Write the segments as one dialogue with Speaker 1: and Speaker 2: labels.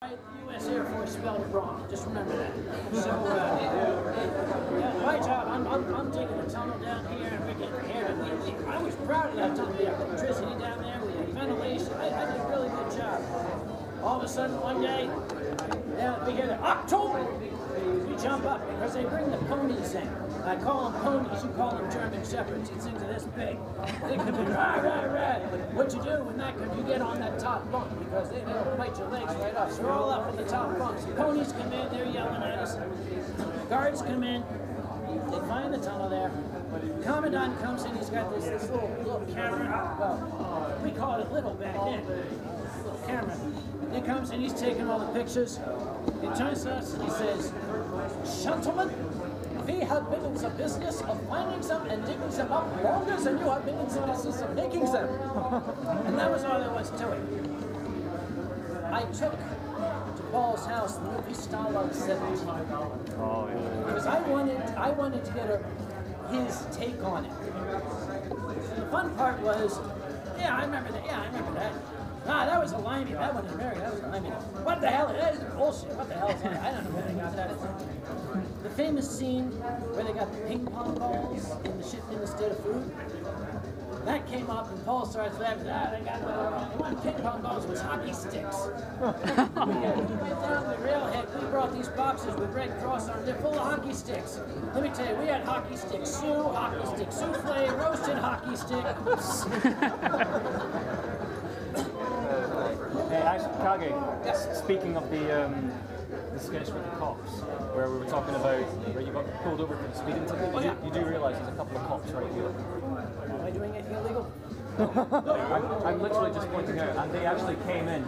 Speaker 1: U.S. Air Force spelled it wrong. Just remember that. So, yeah, my job, I'm taking the tunnel down here and we're getting air. I was proud of that tunnel. We had electricity down there, we had ventilation. I did a really good job. All of a sudden, one day, we hear the October. We jump up because they bring the ponies in. I call them ponies, you call them German shepherds. These things are this big. They come in, rah, rah, rah. What you do when that comes, you get on that top bunk because they'll bite your legs right off. So we're all up in the top bunks. The ponies come in, they're yelling at us. Guards come in, they find the tunnel there. Commandant comes in, he's got this little camera. Well, we called it little back then. Little camera. He comes in, he's taking all the pictures. He turns to us and he says, "Gentlemen, we have been in the business of finding them and digging them up longer than you have been in the business of making them." And that was all there was to it. I took to Paul's house the movie Starlight 17.
Speaker 2: Oh, yeah.
Speaker 1: Because I wanted to get his take on it. And the fun part was, I remember that. Nah, that was a limey. That one in America, that was a limey. What the hell? That is bullshit. What the hell is that? I don't know where they got that from. The famous scene where they got the ping pong balls in the shit instead of food. That came up and Paul starts laughing. They weren't ping pong balls, it was hockey sticks. We went down the railhead, we brought these boxes with Red Cross on them. They're full of hockey sticks. Let me tell you, we had hockey stick stew, hockey stick souffle, roasted hockey stick.
Speaker 2: Hey, actually, Kage,
Speaker 1: Yes.
Speaker 2: speaking of the sketch with the cops, where we were talking about where you got pulled over for the speeding ticket, you do realise there's a couple of cops right here.
Speaker 1: Am I doing anything illegal?
Speaker 2: I'm literally just pointing out, and they actually came in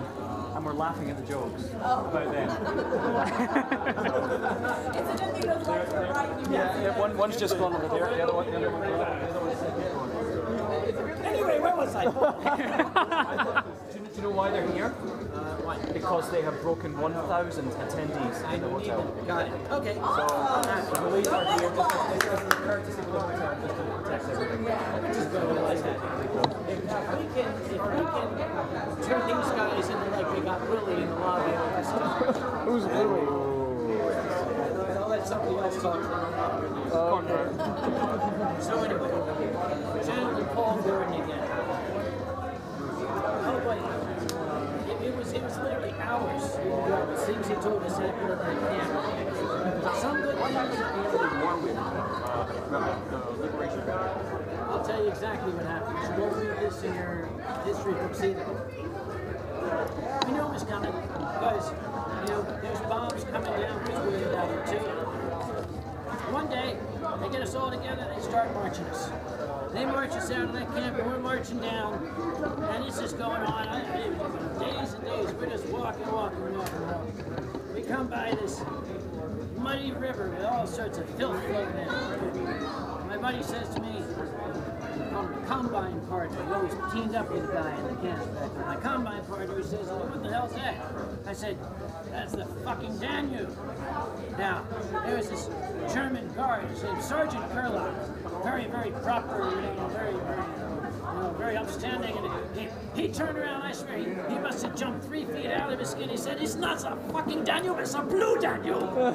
Speaker 2: and were laughing at the jokes about them.
Speaker 3: Incidentally, those lights are right.
Speaker 2: One's just gone over there, the other one.
Speaker 1: Anyway, where was I?
Speaker 2: Do you know why they're here?
Speaker 1: Why?
Speaker 2: Because they have broken 1,000 attendees in the hotel.
Speaker 1: Got it. Okay.
Speaker 2: So the police are here just as a courtesy for the hotel, just to protect everything.
Speaker 1: Which is good. I like that. If we can turn these guys into like we got Willie in the lobby and all that stuff.
Speaker 2: Who's Willie?
Speaker 1: I'll let somebody else talk. So anyway, General Paul Gordan again. Oh boy, it was literally hours. The things he told us happened at the camp. Some good things. I'll tell you exactly what happened. You should go read this in your history books either. We knew it was coming because there's bombs coming down because we're down here too. One day, they get us all together, they start marching us. They march us out of that camp, and we're marching down, and it's just going on. Days and days, we're just walking. We come by this muddy river with all sorts of filth floating in it. My buddy says to me, combine partner, he always teamed up with a guy in the camp back then. My combine partner, he says, "What the hell's that?" I said, "That's the fucking Danube." Now, there was this German guard, his name Sergeant Kurlock, very, very proper, very upstanding, and he turned around, I swear, he must have jumped 3 feet out of his skin. He said, "It's not a fucking Danube, it's a blue Danube." Now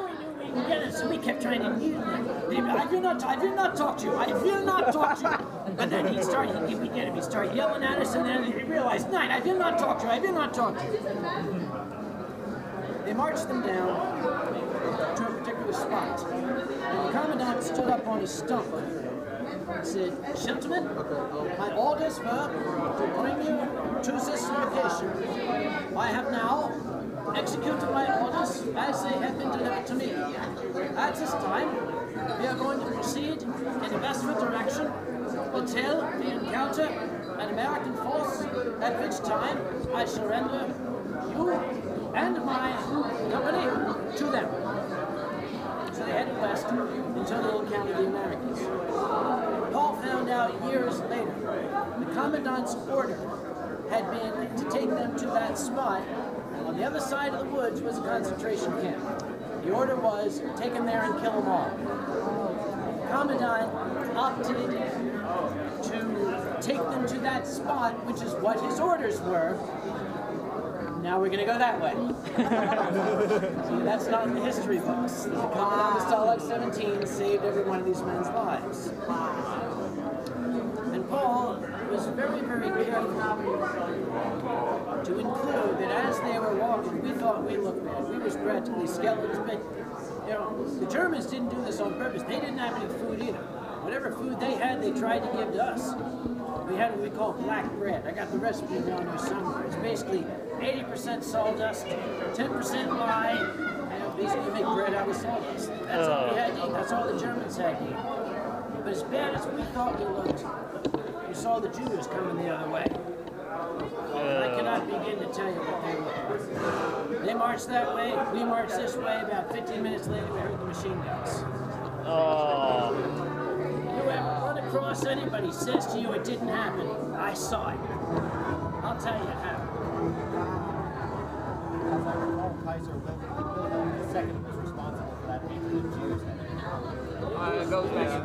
Speaker 1: we knew we could get it, so we kept trying to needle him. I will not talk to you, I will not talk to you. And then we get him, he started yelling at us, and then he realized, "Nine, I will not talk to you, I will not talk to you." They marched them down to a particular spot. And the commandant stood up on his stump. He said, "Gentlemen, my orders were to bring you to this location. I have now executed my orders as they have been delivered to me. At this time, we are going to proceed in the westward direction until we encounter an American force, at which time I surrender you and my company to them." So they headed west until they encountered the Americans. Paul found out years later the commandant's order had been to take them to that spot. On the other side of the woods was a concentration camp. The order was, take them there and kill them all. The commandant opted to take them to that spot, which is what his orders were, now we're going to go that way. See, that's not in the history books. The commandant of Stalag 17 saved every one of these men's lives. And Paul was very, very careful to include that as they were walking, we thought we looked bad. We was practically skeletons, but you know, the Germans didn't do this on purpose. They didn't have any food either. Whatever food they had, they tried to give to us. We had what we call black bread. I got the recipe down there somewhere. It's basically 80% sawdust, 10% lye, and basically make bread out of sawdust. That's all we had to eat. That's all the Germans had to eat. But as bad as we thought we looked, we saw the Jews coming the other way. I cannot begin to tell you what they looked like. They marched that way, we marched this way. About 15 minutes later, we heard the machine guns. You ever run across anybody says to you it didn't happen? I saw it. I'll tell you how.
Speaker 2: As I recall, Kaiser Wilhelm II was responsible for that hatred of Jews.
Speaker 4: It goes back to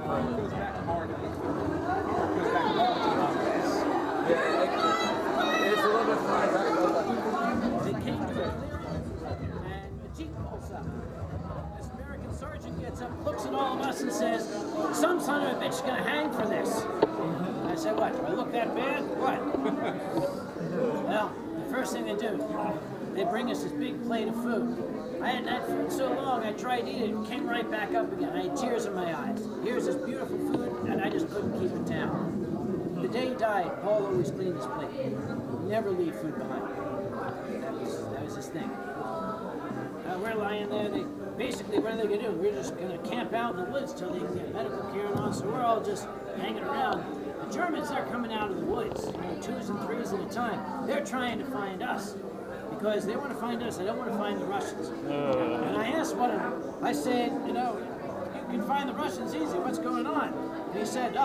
Speaker 4: Mark. It's a little bit further back.
Speaker 1: They came to a clearing, and the jeep pulls up. This American sergeant gets up, looks at all of us, and says, "Some son of a bitch is going to hang for this." I said, "What? Do I look that bad? What?" Well, the first thing they do, they bring us this big plate of food. I hadn't had food so long, I tried to eat it, it came right back up again. I had tears in my eyes. Here's this beautiful food, and I just couldn't keep it down. The day he died, Paul always cleaned his plate. Never leave food behind. That was his thing. We're lying there. Basically, what are they going to do? We're just going to camp out in the woods till they can get medical care and all. So we're all just hanging around. The Germans are coming out of the woods, twos and threes at a time. They're trying to find us because they want to find us. They don't want to find the Russians. And I asked one of them. I said, you can find the Russians easy. What's going on? And he said,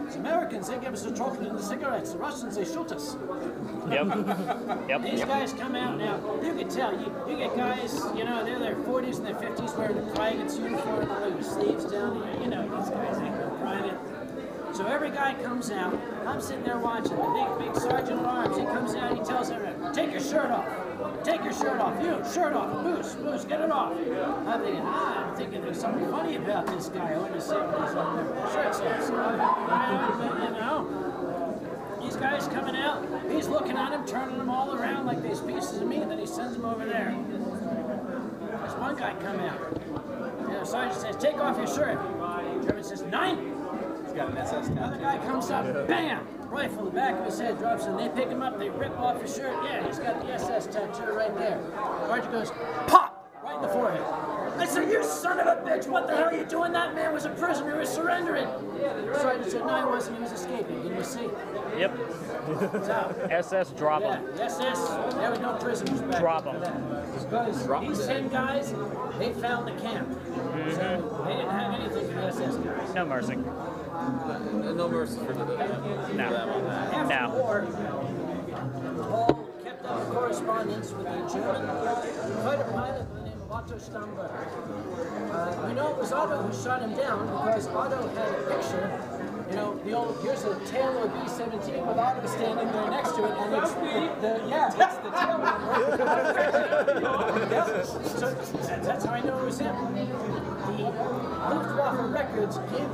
Speaker 1: it's Americans. They give us the chocolate and the cigarettes. The Russians, they shoot us.
Speaker 5: Yep.
Speaker 1: These guys come out now. You can tell. You get guys, they're in their 40s and their 50s wearing a private's uniform, all their sleeves down here. These guys ain't no private. So every guy comes out. I'm sitting there watching. The big sergeant at arms. He comes out. He tells everyone, "Take your shirt off. Take your shirt off. You, shirt off. Moose, get it off." I'm thinking there's something funny about this guy. I want to see what he's on there. Shirts off. These guys coming out. He's looking at them, turning them all around like these pieces of meat, and then he sends them over there. There's one guy come out. The sergeant says, "Take off your shirt." German says, "Nein." He's got an SS tattoo. Another guy comes up, bam! Rifle, the back of his head drops, and they pick him up, they rip off his shirt. Yeah, he's got the SS tattoo right there. Sergeant goes, pop! Right in the forehead. I said, "You son of a bitch, what the hell are you doing? That man was a prisoner, he was surrendering." The sergeant said, "No, he wasn't, he was escaping. Didn't you see?"
Speaker 5: Yep.
Speaker 1: So,
Speaker 5: SS, drop
Speaker 1: yeah,
Speaker 5: him.
Speaker 1: SS, there was no prisoners back
Speaker 5: Drop
Speaker 1: then.
Speaker 5: him.
Speaker 1: Because these 10 guys, they found the camp. So they didn't have anything for the SS guys.
Speaker 5: No mercy.
Speaker 4: No mercy for them on that.
Speaker 1: After the war, Paul kept up a correspondence with a German fighter pilot by the name of Otto Stamberg. We know it was Otto who shot him down because Otto had a picture, here's a tail of a B-17 with Otto standing there next to it, and it's it's the tail So that's how I know it was him. The Luftwaffe records give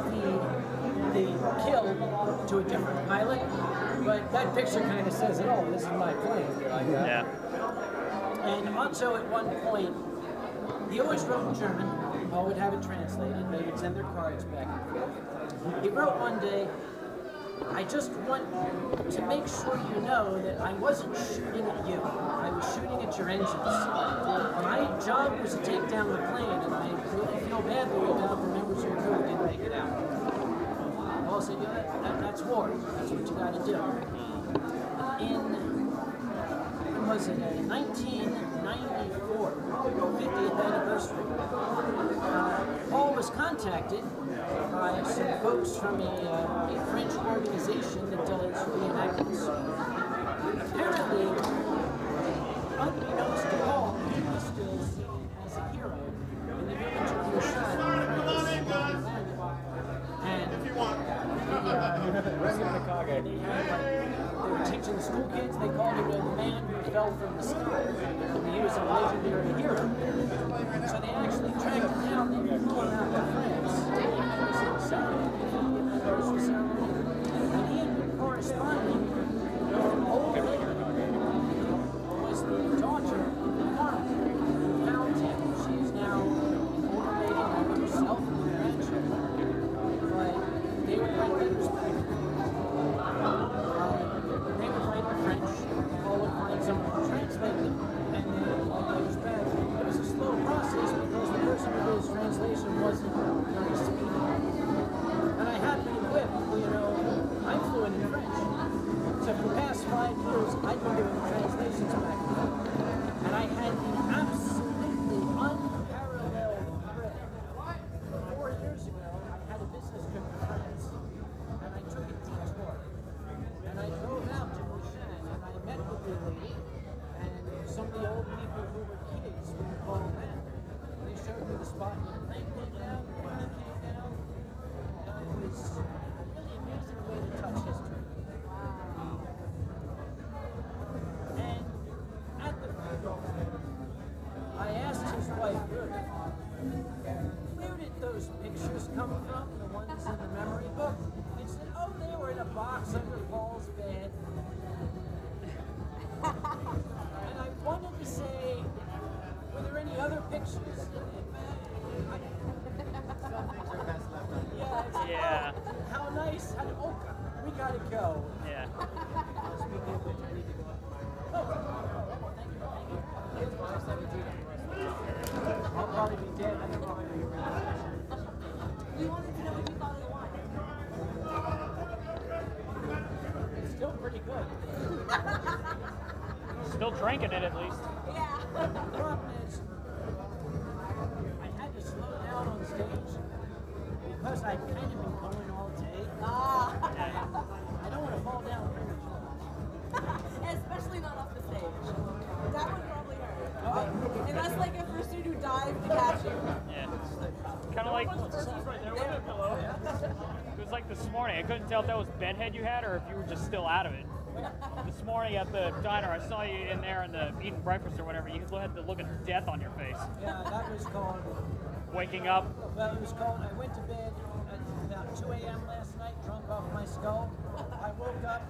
Speaker 1: the kill to a different pilot, but that picture kind of says it all. This is my plane.
Speaker 5: Yeah.
Speaker 1: And Otto, at one point, he always wrote in German. Paul would have it translated. They would send their cards back and forth. He wrote one day, "I just want to make sure you know that I wasn't shooting at you. I was shooting at your engines. My job was to take down the plane, and I really feel badly about the members of your crew who didn't make it out." Paul said, that's war. That's what you got to do. When was it? 1994, 50th anniversary. Paul was contacted by some folks from a French organization that does reenactments. Apparently, unbeknownst to Paul, he was still seen as a hero in the village of Busan. And they were teaching the school kids, they called him the man who fell from the sky. told people who were kids who would call in. They showed me the spot where the plane came down, the money came down. It was a really amazing way to touch history. And at the funeral, I asked his wife, Ruth, where did those pictures come from, the ones in the memory book? And she said, oh, they were in a box under Paul's bed. And I wanted to say, were there any other pictures?
Speaker 5: Yeah.
Speaker 1: How nice. Oh, we gotta go.
Speaker 5: Yeah.
Speaker 1: I'll probably be dead. I don't know how you're
Speaker 3: We wanted to know what you thought of the wine.
Speaker 1: It's still pretty good.
Speaker 5: Still drinking it at least.
Speaker 3: Yeah.
Speaker 1: The problem is, I had to slow down on stage because I've kind of been going all day. I don't want to fall down prematurely.
Speaker 3: Especially not off the stage. That would probably hurt. And that's like a fursuit who dived to catch you.
Speaker 5: Yeah. Kind of like, it was like this morning. I couldn't tell if that was bedhead you had or if you were just still out of it. This morning at the diner, I saw you in there in the eating breakfast or whatever. You had the look of death on your face.
Speaker 1: Yeah, that was called.
Speaker 5: Waking up.
Speaker 1: Well, it was called. I went to bed at about 2 a.m. last night, drunk off my skull. I woke up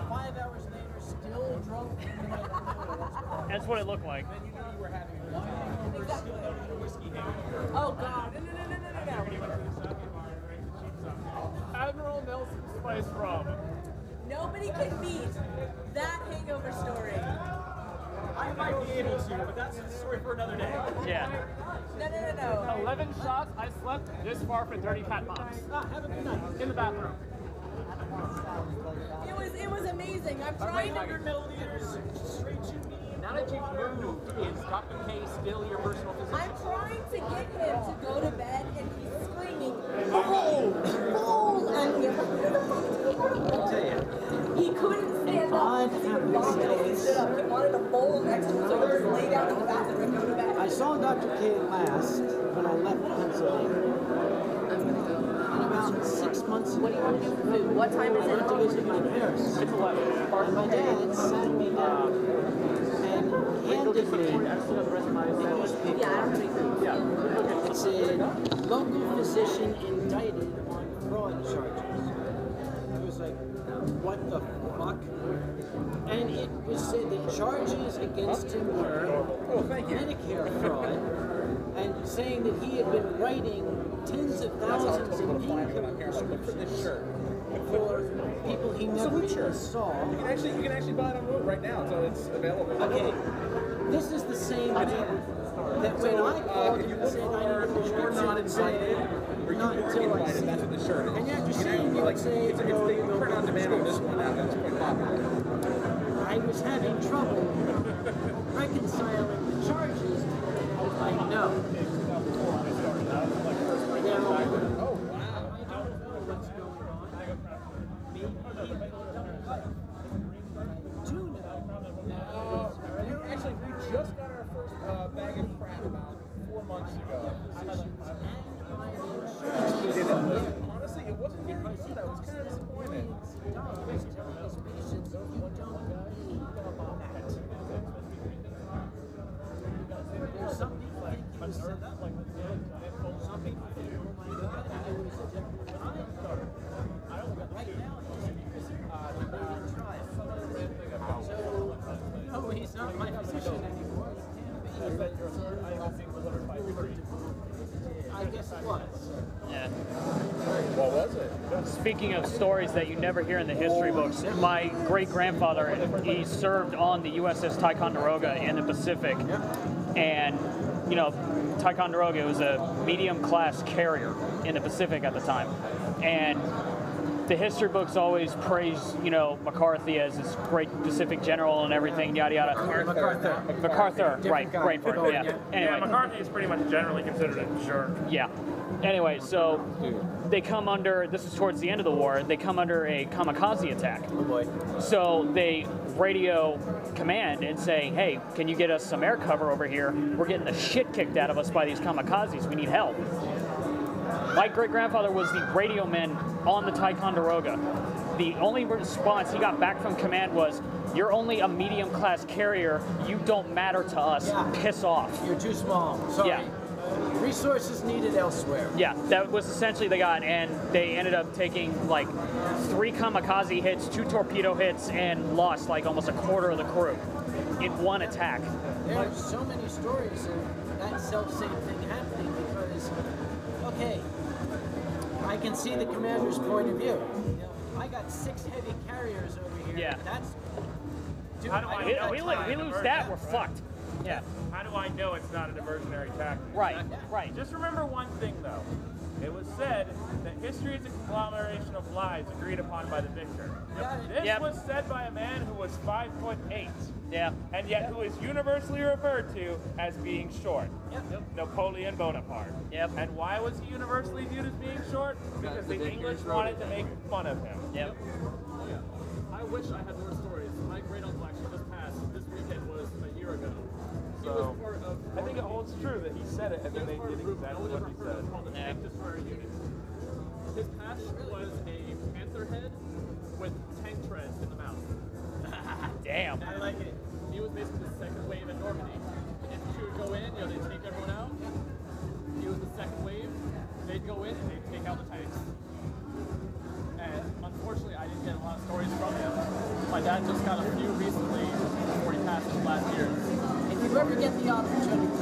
Speaker 1: 5 hours later, still drunk. And I don't know.
Speaker 5: That's what it looked like.
Speaker 4: Then you knew you were having a
Speaker 3: Exactly.
Speaker 4: whiskey hangover.
Speaker 3: Oh God. No.
Speaker 4: Admiral Nelson Spice Rum.
Speaker 3: Nobody can beat that hangover story.
Speaker 4: I might be able to, but that's a story for another day.
Speaker 5: Yeah.
Speaker 3: No.
Speaker 4: 11 shots. I slept this far for 30 pat moms.
Speaker 1: Have a good night.
Speaker 4: In the bathroom.
Speaker 3: It was amazing. I'm trying to.
Speaker 1: 100 milliliters straight to me.
Speaker 4: Now that you've moved, is Dr. K still your personal physician?
Speaker 3: I'm trying to get him to go to bed, and he's screaming, "Bowl, bowl!" And he couldn't stand up. He stood up. He wanted a bowl next to him, so he just lay down in the bathroom and go to bed.
Speaker 1: I saw Dr. K last when I left Pennsylvania. And about 6 months ago.
Speaker 3: What do you want to do for food? What time is
Speaker 1: I went to
Speaker 3: it?
Speaker 1: visit my parents.
Speaker 4: It's 11.
Speaker 1: And my dad sat me down and handed me a newspaper.
Speaker 3: Yeah, I don't have any food.
Speaker 4: Yeah.
Speaker 1: It said, local physician indicted on fraud charges. I was like, what the fuck? And it was said that charges against him were Medicare fraud, and saying that he had been writing tens of thousands of painkiller prescriptions for people he never even saw.
Speaker 4: You can actually buy it on Root right now, so it's available.
Speaker 1: Okay, this is the same man that when I called him and said I need a prescription,
Speaker 4: not invited, or you
Speaker 1: not
Speaker 4: were
Speaker 1: until I
Speaker 4: invited,
Speaker 1: see
Speaker 4: that's what the shirt is.
Speaker 1: And after
Speaker 4: You can
Speaker 1: seeing
Speaker 4: actually,
Speaker 1: you
Speaker 4: like,
Speaker 1: say,
Speaker 4: it's they print on demand on this one now, that's quite popular.
Speaker 1: I was having trouble reconciling the charges. I was like, no. Now,
Speaker 4: Oh, wow.
Speaker 1: I don't know what's going on. Maybe he double up. Do know
Speaker 4: Actually, we just got our first bag of crap about 4 months ago. Honestly, it wasn't very good. I was kind of disappointed.
Speaker 1: There's some people think he was set up. Some people think, oh my God, it was a different time. Right now, he's in prison. They didn't try it. So, no, he's not my physician anymore. He can't be. I guess it was.
Speaker 5: Yeah.
Speaker 4: What was it?
Speaker 5: Speaking of stories that you never hear in the history books, my great-grandfather, he served on the USS Ticonderoga in the Pacific. And, you know, Ticonderoga was a medium-class carrier in the Pacific at the time. And the history books always praise, you know, McCarthy as this great Pacific general and everything, yada yada. MacArthur, right, brain fart, yeah.
Speaker 6: Yeah,
Speaker 5: Anyway,
Speaker 6: McCarthy is pretty much generally considered a jerk.
Speaker 5: yeah. Anyway, so they come under, this is towards the end of the war, they come under a kamikaze attack.
Speaker 1: Oh boy.
Speaker 5: So they radio command and say, hey, can you get us some air cover over here? We're getting the shit kicked out of us by these kamikazes. We need help. My great-grandfather was the radio man on the Ticonderoga. The only response he got back from command was, you're only a medium-class carrier. You don't matter to us.
Speaker 1: Yeah.
Speaker 5: Piss off.
Speaker 1: You're too small. Sorry.
Speaker 5: Yeah.
Speaker 1: Resources needed elsewhere.
Speaker 5: Yeah, that was essentially they got, and they ended up taking like 3 kamikaze hits, 2 torpedo hits, and lost like almost a quarter of the crew in one attack.
Speaker 1: There's so many stories of that self-same thing happening because, okay, I can see the commander's point of view. You know, I got 6 heavy carriers over here.
Speaker 5: Yeah.
Speaker 1: That's. Dude,
Speaker 6: How do I know
Speaker 5: We
Speaker 6: it's not a
Speaker 5: lose that,
Speaker 6: diversion?
Speaker 5: we're fucked. Yeah.
Speaker 6: How do I know it's not a diversionary tactic?
Speaker 5: Right, right.
Speaker 6: Just remember one thing, though. It was said that history is a conglomeration of lies agreed upon by the victor. This
Speaker 5: Yep.
Speaker 6: was said by a man who was 5'8",
Speaker 5: Yeah.
Speaker 6: and yet who is universally referred to as being short.
Speaker 1: Yep.
Speaker 6: Napoleon Bonaparte.
Speaker 5: Yep.
Speaker 6: And why was he universally viewed as being short? Because the English wanted to make fun of him.
Speaker 5: Yep.
Speaker 4: I wish I had more stories. My great uncle actually just passed. This weekend was a year ago. He was
Speaker 6: So,
Speaker 4: part of.
Speaker 6: I think it holds true that he said it and then they did exactly what he said.
Speaker 4: Called the Tank Destroyer Unit. His patch was a panther head with tank treads in the mouth.
Speaker 5: Damn.
Speaker 4: I like it. He was basically the second wave in Normandy. If you would go in, you know, they'd take everyone out. He was the second wave. They'd go in and they'd take out the tanks. And unfortunately, I didn't get a lot of stories from him. My dad just got a few recently before he passed his last year.
Speaker 1: If you ever get the opportunity,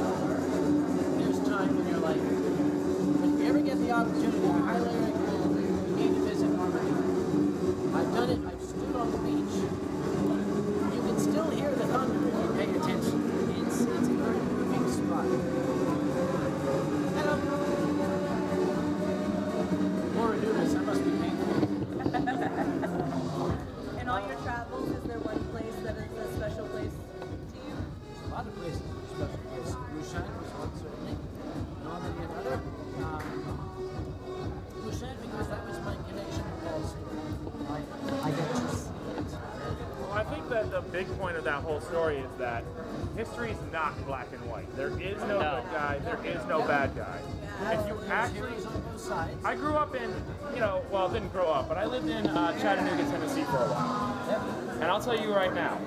Speaker 1: there's time in your life. But if you ever get the opportunity, I highly recommend you need to visit Normandy. I've done it. I've stood on the beach. You can still hear the thunder if you pay attention. It's a very moving spot. Hello. Laura Dumas, that must be painful.
Speaker 3: In all your travels, is there one place that is a special place to you?
Speaker 1: A lot of places are special places. Busan was one certainly. Normandy another. Busan because that was my connection to Paul's story. I get to see it.
Speaker 6: Well, I think that the big point of that whole story is that history is not black and white. There is no good guy, there is no bad guy. If you actually,
Speaker 1: Heroes on both sides.
Speaker 6: I grew up in, well, didn't grow up, but I lived in Chattanooga, Tennessee for a while. And I'll tell you right now,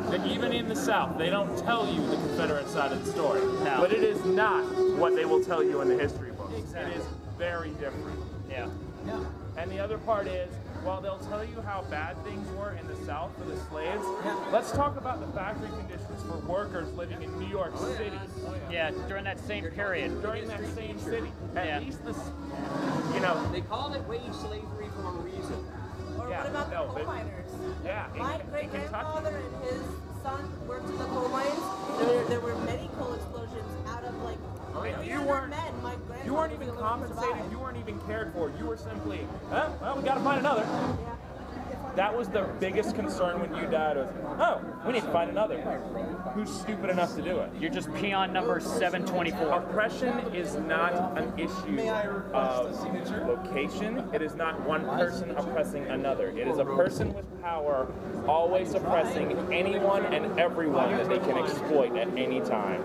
Speaker 6: that even in the South, they don't tell you the Confederate side of the story.
Speaker 5: No.
Speaker 6: But it is not what they will tell you in the history books. It is very different.
Speaker 5: Yeah.
Speaker 1: Yeah.
Speaker 6: And the other part is, while they'll tell you how bad things were in the South for the slaves, let's talk about the factory conditions for workers living in New York City.
Speaker 5: Yeah, during that same period.
Speaker 6: During that same city.
Speaker 5: Yeah.
Speaker 6: At least this,
Speaker 4: They called it wage slavery for a reason.
Speaker 3: Or
Speaker 6: Yeah,
Speaker 3: what about
Speaker 6: no,
Speaker 3: the
Speaker 6: but-
Speaker 3: coal miners?
Speaker 6: yeah,
Speaker 3: My
Speaker 6: in
Speaker 3: great-grandfather
Speaker 6: Kentucky.
Speaker 3: and his son worked in the coal mines. There were many coal explosions out of like
Speaker 6: And
Speaker 3: 300 men. My
Speaker 6: you weren't even compensated, you weren't even cared for. You were simply, well, we gotta find another. That was the biggest concern when you died was, oh, we need to find another. Who's stupid enough to do it?
Speaker 5: You're just peon number 724.
Speaker 6: Oppression is not an issue of location. It is not one person oppressing another. It is a person with power always oppressing anyone and everyone that they can exploit at any time.